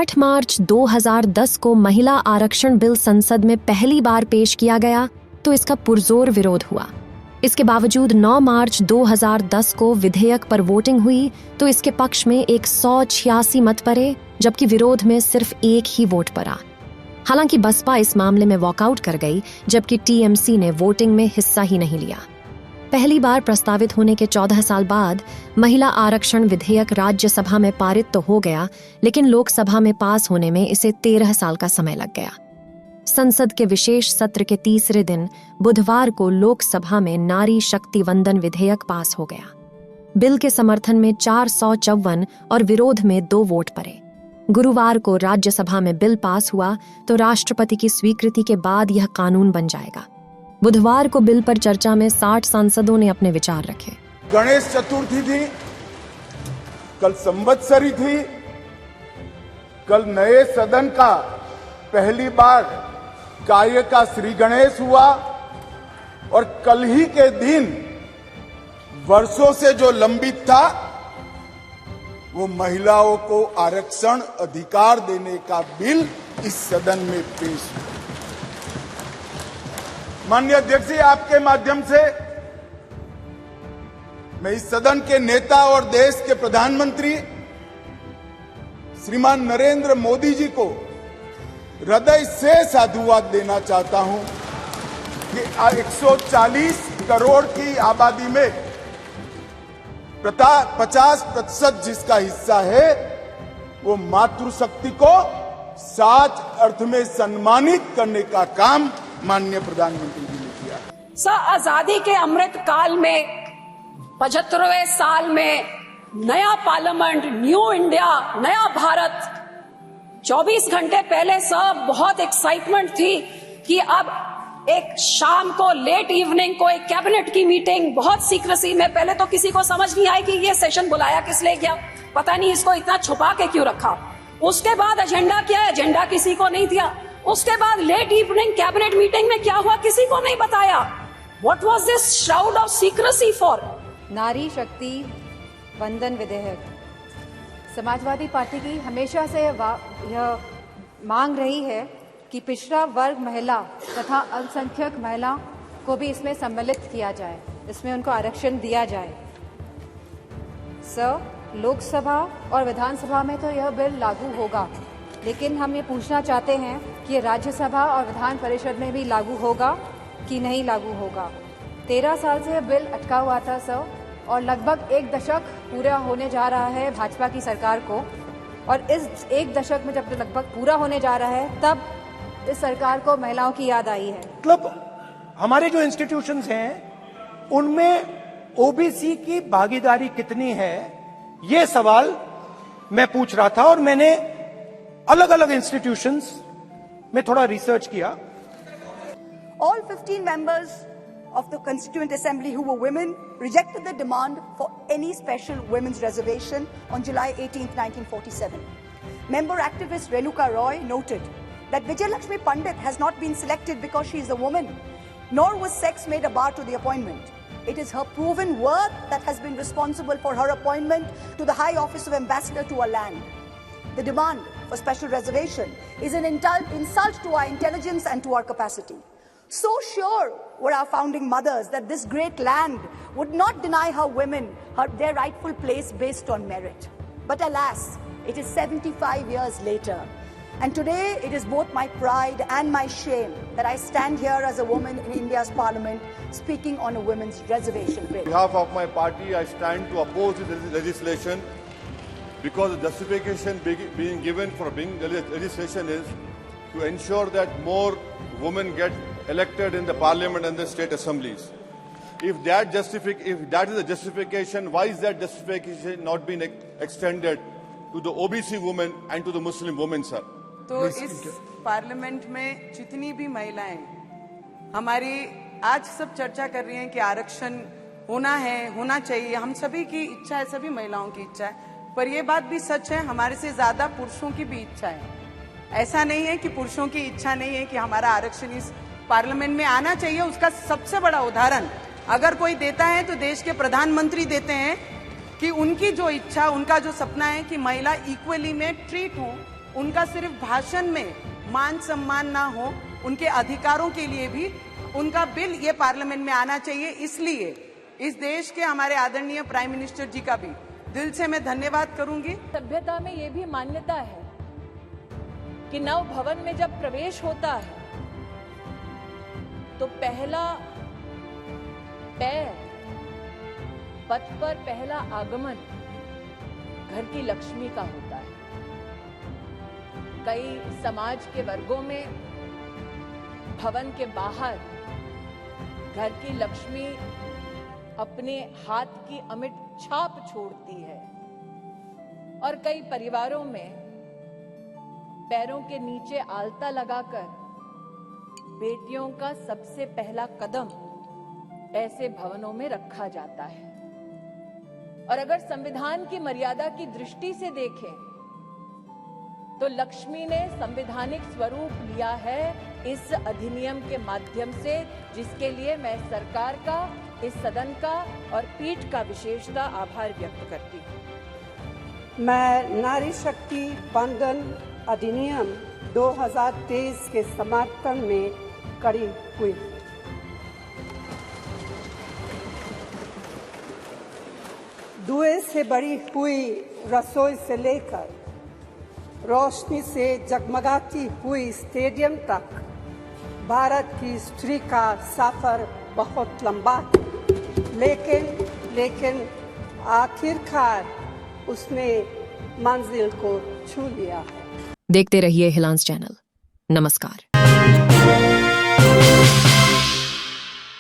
8 मार्च 2010 को महिला आरक्षण बिल संसद में पहली बार पेश किया गया तो इसका पुरजोर विरोध हुआ। इसके बावजूद 9 मार्च 2010 को विधेयक पर वोटिंग हुई तो इसके पक्ष में 186 मत पड़े, जबकि विरोध में सिर्फ एक ही वोट पड़ा। हालांकि बसपा इस मामले में वॉकआउट कर गई, जबकि टीएमसी ने वोटिंग में हिस्सा ही नहीं लिया। पहली बार प्रस्तावित होने के 14 साल बाद महिला आरक्षण विधेयक राज्यसभा में पारित तो हो गया, लेकिन लोकसभा में पास होने में इसे 13 साल का समय लग गया। संसद के विशेष सत्र के तीसरे दिन बुधवार को लोकसभा में नारी शक्ति वंदन विधेयक पास हो गया। बिल के समर्थन में 454 और विरोध में 2 वोट पड़े। गुरुवार को राज्यसभा में बिल पास हुआ तो राष्ट्रपति की स्वीकृति के बाद यह कानून बन जाएगा। बुधवार को बिल पर चर्चा में 60 सांसदों ने अपने विचार रखे। गणेश चतुर्थी थी, कल संवत्सरी थी, कल नए सदन का पहली बार कार्य का श्री गणेश हुआ और कल ही के दिन वर्षों से जो लंबित था वो महिलाओं को आरक्षण अधिकार देने का बिल इस सदन में पेश हुआ। माननीय अध्यक्ष जी, आपके माध्यम से मैं इस सदन के नेता और देश के प्रधानमंत्री श्रीमान नरेंद्र मोदी जी को हृदय से साधुवाद देना चाहता हूं कि 140 करोड़ की आबादी में 50% जिसका हिस्सा है वो मातृशक्ति को सच अर्थ में सम्मानित करने का काम माननीय प्रधानमंत्री जी ने किया। आजादी के अमृत काल में 75वें साल में नया पार्लियामेंट, न्यू इंडिया, नया भारत, 24 घंटे पहले सब बहुत एक्साइटमेंट थी कि अब एक शाम को लेट इवनिंग को एक कैबिनेट की मीटिंग बहुत सीक्रेसी में, पहले तो किसी को समझ नहीं आई कि ये सेशन बुलाया किस लिए गया, पता नहीं इसको इतना छुपा के क्यों रखा। उसके बाद एजेंडा क्या है, एजेंडा किसी को नहीं दिया। उसके बाद लेट इवनिंग कैबिनेट मीटिंग में क्या हुआ किसी को नहीं बताया। What was this shroud of secrecy for? नारी शक्ति वंदन विधेयक समाजवादी पार्टी की हमेशा से यह मांग रही है कि पिछड़ा वर्ग महिला तथा अल्पसंख्यक महिला को भी इसमें सम्मिलित किया जाए, इसमें उनको आरक्षण दिया जाए। लोकसभा और विधानसभा में तो यह बिल लागू होगा, लेकिन हम ये पूछना चाहते हैं कि राज्यसभा और विधान परिषद में भी लागू होगा कि नहीं लागू होगा। 13 साल से यह बिल अटका हुआ था और लगभग 1 दशक पूरा होने जा रहा है भाजपा की सरकार को, और इस 1 दशक में जब लगभग पूरा होने जा रहा है तब इस सरकार को महिलाओं की याद आई है। मतलब हमारे जो इंस्टीट्यूशंस हैं उनमें ओबीसी की भागीदारी कितनी है, ये सवाल मैं पूछ रहा था और मैंने अलग अलग इंस्टीट्यूशंस में थोड़ा रिसर्च किया। All 15 members of the Constituent Assembly who were women rejected the demand for any special women's reservation on July 18, 1947. Member activist Renuka Roy noted that Vijayalakshmi Pandit has not been selected because she is a woman, nor was sex made a bar to the appointment. It is her proven worth that has been responsible for her appointment to the high office of ambassador to our land. The demand for special reservation is an insult to our intelligence and to our capacity. So sure were our founding mothers that this great land would not deny her women their rightful place based on merit. But alas, it is 75 years later. And today it is both my pride and my shame that I stand here as a woman in India's parliament speaking on a women's reservation bill. On behalf of my party, I stand to oppose this legislation because the justification being given for being legislation is to ensure that more women get elected in the parliament and the state assemblies. If that is the justification, why is that justification not been extended to the OBC women and to the Muslim women, sir? तो इस parliament में जितनी भी महिलाएं हमारी आज सब चर्चा कर रही हैं कि आरक्षण होना चाहिए, हम सभी की इच्छा है, सभी महिलाओं की इच्छा है, पर यह बात भी सच है हमारे से ज्यादा पुरुषों की भी इच्छा है। ऐसा नहीं है कि पुरुषों की इच्छा नहीं है कि हमारा आरक्षण इस पार्लियामेंट में आना चाहिए। उसका सबसे बड़ा उदाहरण अगर कोई देता है तो देश के प्रधानमंत्री देते हैं कि उनकी जो इच्छा, उनका जो सपना है कि महिला इक्वली में ट्रीट हो, उनका सिर्फ भाषण में मान सम्मान ना हो, उनके अधिकारों के लिए भी उनका बिल ये पार्लियामेंट में आना चाहिए। इसलिए इस देश के हमारे आदरणीय प्राइम मिनिस्टर जी का भी दिल से मैं धन्यवाद करूंगी। सभ्यता में ये भी मान्यता है कि नव भवन में जब प्रवेश होता है तो पहला पैर, पथ पर पहला आगमन घर की लक्ष्मी का होता है। कई समाज के वर्गों में भवन के बाहर घर की लक्ष्मी अपने हाथ की अमिट छाप छोड़ती है और कई परिवारों में पैरों के नीचे आलता लगाकर बेटियों का सबसे पहला कदम ऐसे भवनों में रखा जाता है। और अगर संविधान की मर्यादा की दृष्टि से देखें तो लक्ष्मी ने संवैधानिक स्वरूप लिया है इस अधिनियम के माध्यम से, जिसके लिए मैं सरकार का, इस सदन का और पीठ का विशेषता आभार व्यक्त करती हूं। मैं नारी शक्ति बंधन अधिनियम 2023 के समर्थन में खड़ी हुई। धुएं से भरी हुई रसोई से लेकर रोशनी से जगमगाती हुई स्टेडियम तक भारत की स्त्री का सफर बहुत लंबा है, लेकिन आखिरकार उसने मंजिल को छू लिया है। देखते रहिए हिलांस चैनल। नमस्कार।